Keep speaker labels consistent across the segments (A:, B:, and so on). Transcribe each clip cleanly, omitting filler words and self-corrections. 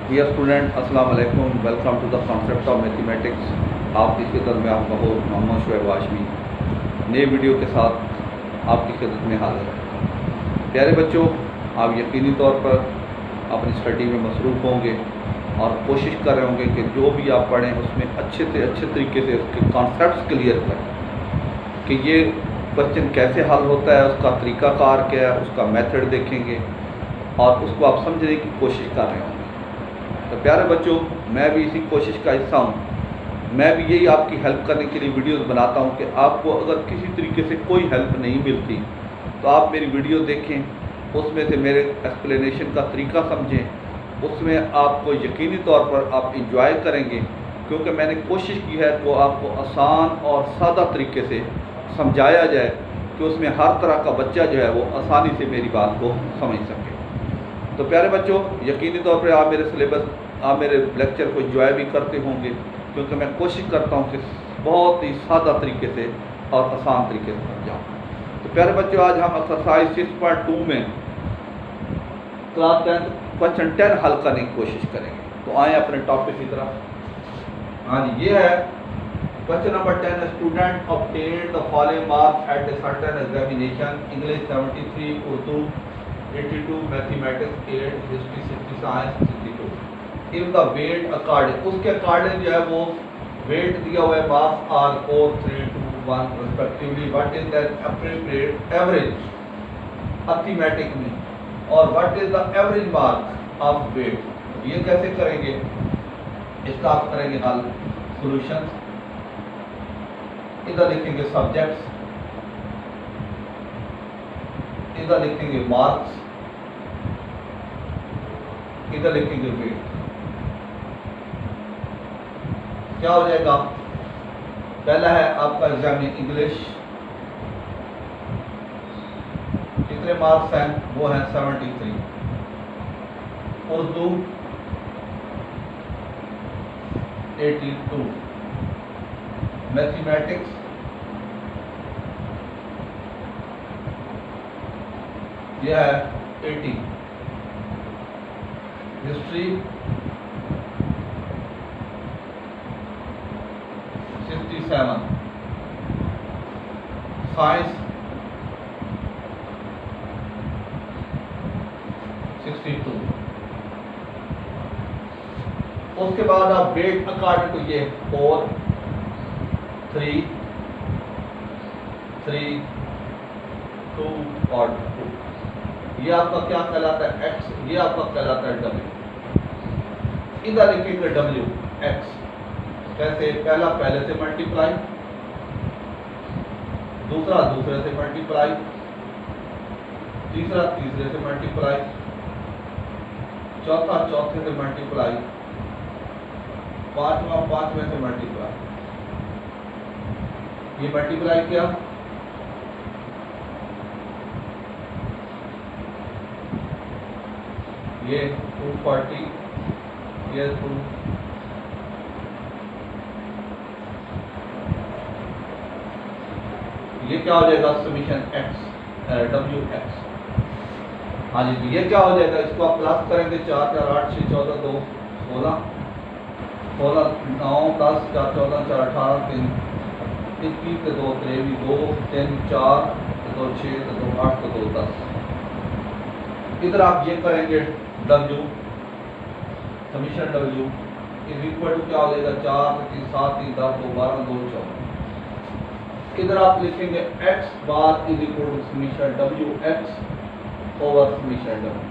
A: Dear student अस्सलाम वालेकुम, welcome to the concept of mathematics. आपकी खिदमत में आपका होस्ट मोहम्मद शुएब हाशमी नए वीडियो के साथ आपकी खिदमत में हाजिर है। प्यारे बच्चों, आप यकीनी तौर पर अपनी स्टडी में मसरूफ़ होंगे और कोशिश कर रहे होंगे कि जो भी आप पढ़ें उसमें अच्छे से अच्छे तरीके से उसके कॉन्सेप्ट्स क्लियर करें कि ये क्वेश्चन कैसे हल होता है, उसका तरीक़ाकार क्या है, उसका मेथड देखेंगे और उसको आप समझने की कोशिश कर रहे होंगे। तो प्यारे बच्चों, मैं भी इसी कोशिश का हिस्सा हूँ। मैं भी यही आपकी हेल्प करने के लिए वीडियोस बनाता हूँ कि आपको अगर किसी तरीके से कोई हेल्प नहीं मिलती तो आप मेरी वीडियो देखें, उसमें से मेरे एक्सप्लेनेशन का तरीका समझें, उसमें आपको यकीनी तौर पर आप इंजॉय करेंगे, क्योंकि मैंने कोशिश की है कि आपको आसान और सादा तरीके से समझाया जाए कि उसमें हर तरह का बच्चा जो है वो आसानी से मेरी बात को समझ सके। तो प्यारे बच्चों, यकीनी तौर पर आप मेरे लेक्चर को एंजॉय भी करते होंगे, क्योंकि मैं कोशिश करता हूँ कि बहुत ही सादा तरीके से और आसान तरीके से समझाऊँ। तो प्यारे बच्चों, आज हम एक्सरसाइज 6.2 में क्लास 10 क्वेश्चन 10 हल करने की कोशिश करेंगे। तो आए अपने टॉपिक की तरफ। हाँ जी, ये है question number 10। Student obtain the following marks at a certain examination: English 73, Urdu 82, mathematics 8, history 60, science 62। If the weight according, उसके अकॉर्डिंग जो है वो वेट दिया हुआ है, marks are 4, 3, 2, 1 respectively. What is the appropriate average arithmetic में, और what is the average mark of weight. ये कैसे करेंगे, इसका आप करेंगे हल, सॉल्यूशंस। इधर लिखेंगे सब्जेक्ट्स, इधर लिखेंगे मार्क्स, इधर लिखेंगे वेट। क्या हो जाएगा? पहला है आपका एग्जाम इंग्लिश, कितने मार्क्स हैं? वो हैं 73। उर्दू 82, मैथमेटिक्स यह है 80, हिस्ट्री 67, साइंस 62। उसके बाद आप वेट अकॉर्डिंग को ये 4, 3, 3, 2 और 2, ये आपका क्या कहलाता है? एक्स। ये आपका कहलाता है डब्ल्यू। इधर लिखेंगे डब्ल्यू एक्स। कैसे? पहला पहले से मल्टीप्लाई, दूसरा दूसरे से मल्टीप्लाई, तीसरा तीसरे से मल्टीप्लाई, चौथा चौथे से मल्टीप्लाई, पांचवा पांचवें से मल्टीप्लाई। ये मल्टीप्लाई किया, ये 240, ये 2, ये क्या हो जाएगा? Summation x, W x. हाँ जी, तो ये क्या हो जाएगा? इसको आप प्लस करेंगे, 4 4 8 6 14 2 16, 16 9 10 4 14 4 18 3 21 के 2 23 2 3 4 2 6 2 8 2 10। इधर आप ये करेंगे W, summation W is equal to क्या हो जाएगा? 4 3 7 3 10 2 12 2 14। इधर आप लिखेंगे X bar is equal to summation W X over summation W.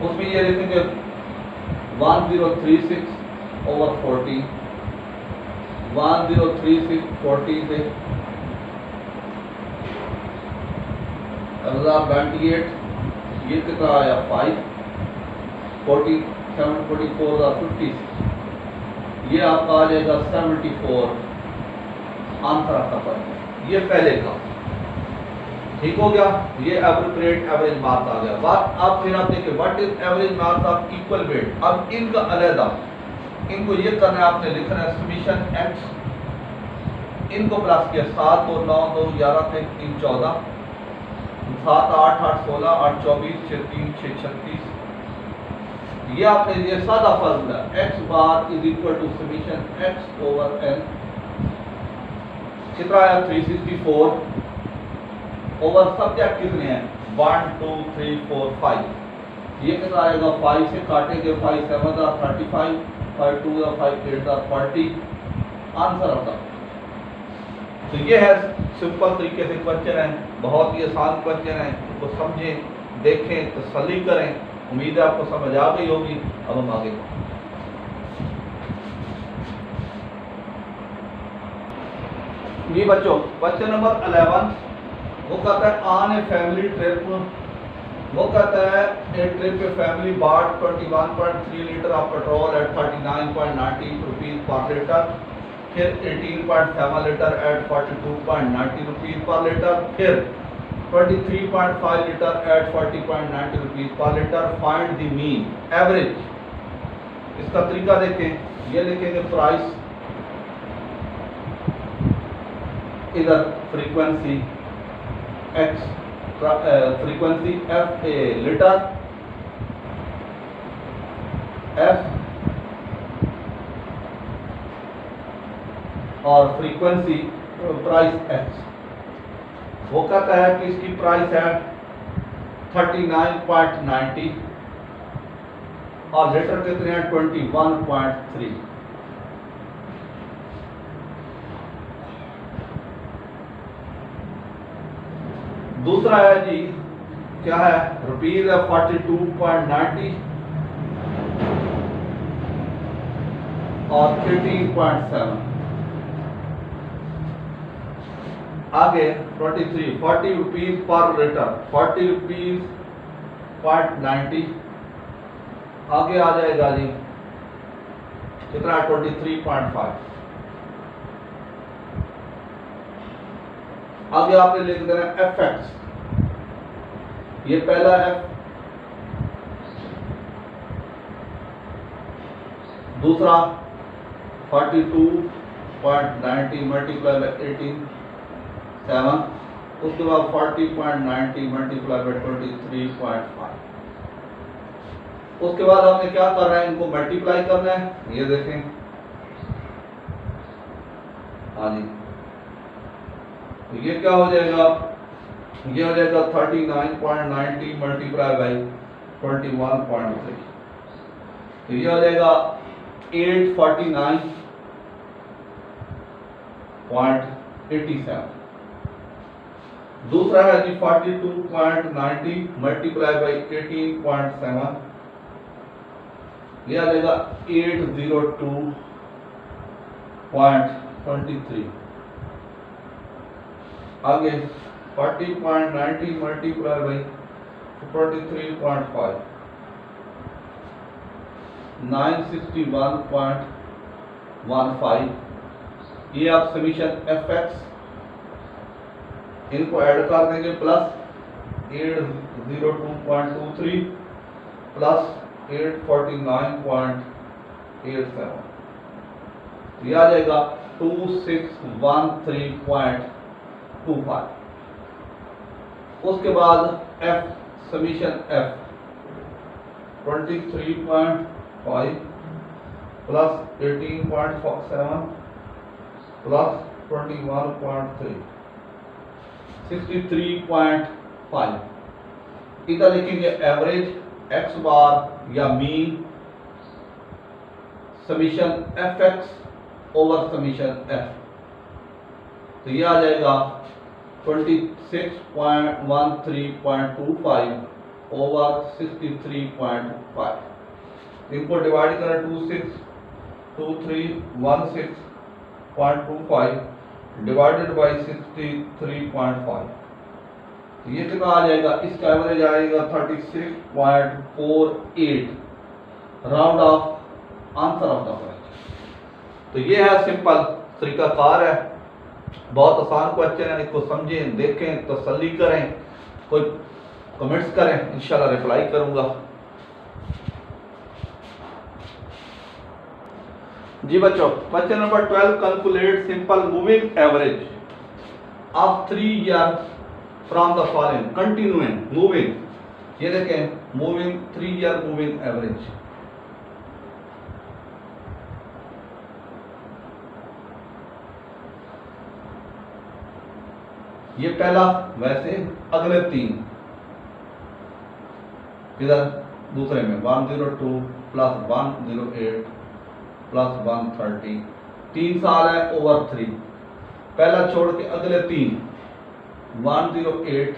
A: उसमें ये लिखेंगे 1036 ओवर 40, 1036 40 से 1028, ये कितना आया? 5, 47 44 और 50, ये आपका आ जाएगा 74। आंसर आपका पड़ेगा। ये पहले का ठीक हो गया। ये एप्रोप्रिएट एवरेज मार्क्स आ गया। बात आप फिर आप देखिए, what is average marks of equal weight. अब इनका अलग, इनको ये करना है, आपने लिखना है समीशन एक्स, इनको प्लस किया 7 2 9 2 11 3 14, 7 8 8 16 8 24 6 3 6 36, ये आपने ये सादा formula x bar is equal to summation x over n, कितना आया 364 ओवर सब्जेक्ट कितने हैं 1 2 3 4 5, ये कितना आएगा 5 से काटेंगे 5 7 35, 5 2 5 8 40, आंसर आता। तो ये है सिंपल तरीके से क्वेश्चन है, बहुत ही आसान क्वेश्चन है, इसको समझें, देखें, तसल्ली करें। उम्मीद है आपको समझ आ गई होगी। अब हम आगे जी बच्चों, क्वेश्चन नंबर 11 वो कहता है ऑन ए फैमिली ट्रिप, वो कहता है a trip a family bought 21.3 litre of petrol at 39.90 rupees per litre, फिर 18.7 litre at 42.90 rupees per litre, फिर 23.5 litre at 40.90 rupees per litre, find the mean average. इसका तरीका देखें, ये लिखेंगे प्राइस, इधर frequency x, frequency f a litre, f और frequency price x। वो कहता है कि इसकी प्राइस है 39.90 और लीटर कितने हैं 21.3। दूसरा है जी क्या है रुपीज है 42.90 और 13.7। आगे 40 रुपीज पर लीटर, 40 रुपीज .90, आगे आ जाएगा जी कितना 23.5। आगे आपने लिख देना fx, ये पहला f, दूसरा 42.90 मल्टीप्लाई बाय 18.7, उसके बाद 40.90 मल्टीप्लाई बाय 23.5। उसके बाद हमने क्या करना है, इनको मल्टीप्लाई करना है, ये देखें हाँ जी, ये क्या हो जाएगा, ये हो जाएगा 39.90 मल्टीप्लाई बाई 21.3, तो ये हो जाएगा 849.87। दूसरा है जी 42.90 मल्टीप्लाई बाई 18.7, ये आ जाएगा 802.23। आगे 40.90 मल्टीप्लाई बाई 23.5, 961.15। ये आप समीशन fx, इनको ऐड कर देंगे, प्लस 802.23 प्लस 849.87, ये आ जाएगा 2613.25। उसके बाद f summation f 23.5 plus 18.7 plus 21.3 63.5। इधर लिखेंगे एवरेज x बार या mean summation fx over summation f, तो ये आ जाएगा 26.13.25 ओवर 63.5। इनको डिवाइड करें 262316.25 डिवाइडेड बाई 63.5, ये कितना आ जाएगा, इसका एवरेज आएगा 36.48, round of answer of the question. तो ये है सिंपल तरीकाकार है, बहुत आसान क्वेश्चन है, इसको समझें, देखें, तसल्ली करें, कोई कमेंट्स करें, इंशाल्लाह रिप्लाई करूंगा। जी बच्चों, question number 12, calculate simple moving average of 3 year from the following continuing moving. ये देखें मूविंग 3 ईयर मूविंग एवरेज, ये पहला, वैसे अगले 3 इधर दूसरे में 102 प्लस 108 प्लस 130, 3 साल है ओवर 3, पहला छोड़ के अगले 3 108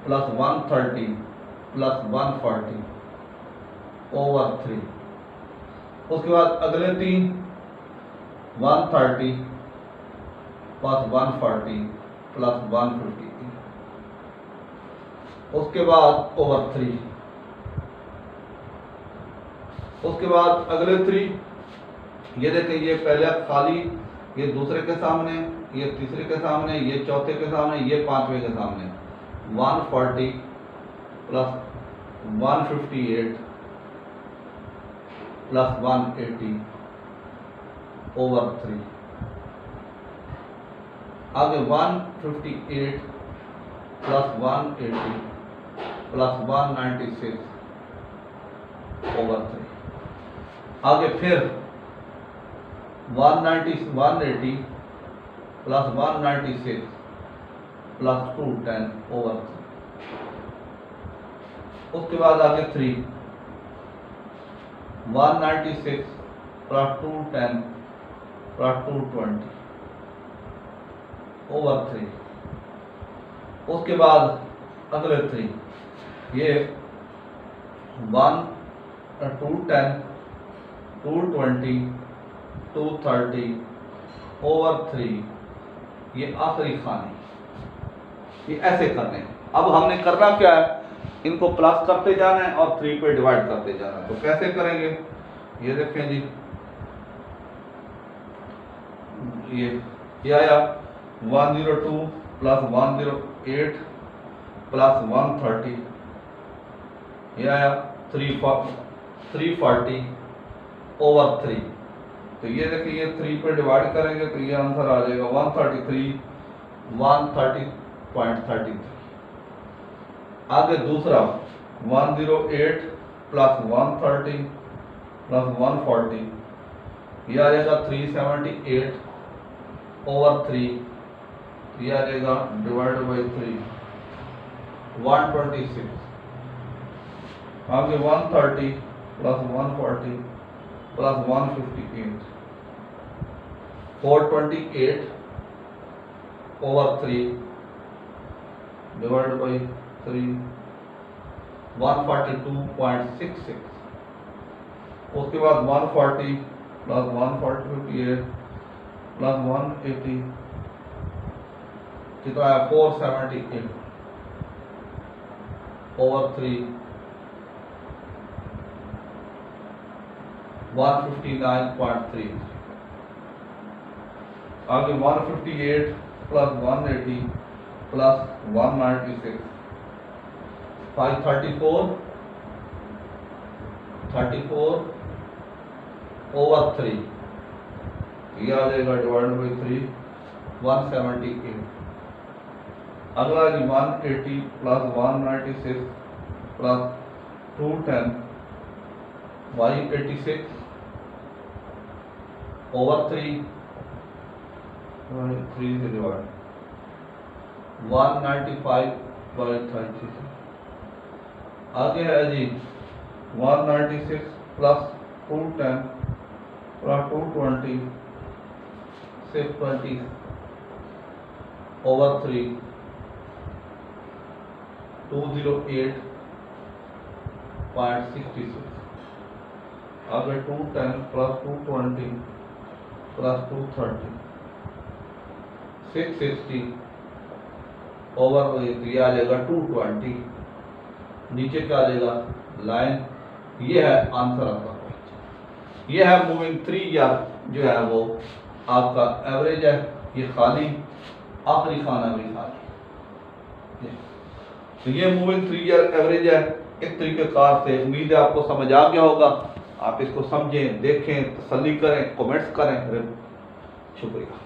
A: प्लस 130 प्लस 140 ओवर 3, उसके बाद अगले 3 130 प्लस 140 प्लस 150, उसके बाद ओवर 3, उसके बाद अगले 3, ये देखें, ये पहले खाली, ये दूसरे के सामने, ये तीसरे के सामने, ये चौथे के सामने, ये पांचवें के सामने, 140 प्लस 158 प्लस 180 ओवर 3, आगे 158 प्लस 180 प्लस 196 ओवर 3, आगे फिर 180 प्लस 196 प्लस 210 ओवर 3, उसके बाद आगे 3 196 प्लस 210 प्लस 220 ओवर 3, उसके बाद अगले 3, ये 210 220 230 ओवर 3, ये आखिरी खाने, ये ऐसे करने। अब हमने करना क्या है, इनको प्लस करते जाना है और 3 पे डिवाइड करते जाना है। तो कैसे करेंगे, ये देखें जी, ये आया 102 प्लस 108 प्लस 130, ये आया 340 ओवर 3। तो ये देखिए, ये 3 पे डिवाइड करेंगे तो ये आंसर आ जाएगा 130.33। आगे दूसरा 108 प्लस 130 प्लस 140, ये आ जाएगा 378 ओवर 3, ये आ जाएगा डिवाइड बाई 3 126। आगे 130 plus 140 plus 158 428 over 3 divide by 3 142.66, उसके बाद 140 प्लस 158 प्लस 180 कितना है 478 ओवर 3 159.3, आगे 158 प्लस 180 प्लस 196 534 ओवर 3, ये आ जाएगा डिवाइड बाई 3 178। अगला 180 प्लस 196 प्लस 210 186 ओवर 3 से डिवाइड 195/36। आगे है जी 196 प्लस 210 प्लस 220 620 ओवर 3 208.66। आगे 210 प्लस 220 प्लस 230 660 ओवर, ये आ जाएगा 220, नीचे क्या आ जाएगा लाइन, ये है आंसर आपका। ये है मूविंग 3 ईयर जो है वो आपका एवरेज है, ये खाली, आखिरी खाना भी खाली। तो ये मूविंग 3 ईयर एवरेज है। इस तरीके कार से उम्मीद है आपको समझ आ गया होगा। आप इसको समझें, देखें, तसल्ली करें, कमेंट्स करें। शुक्रिया।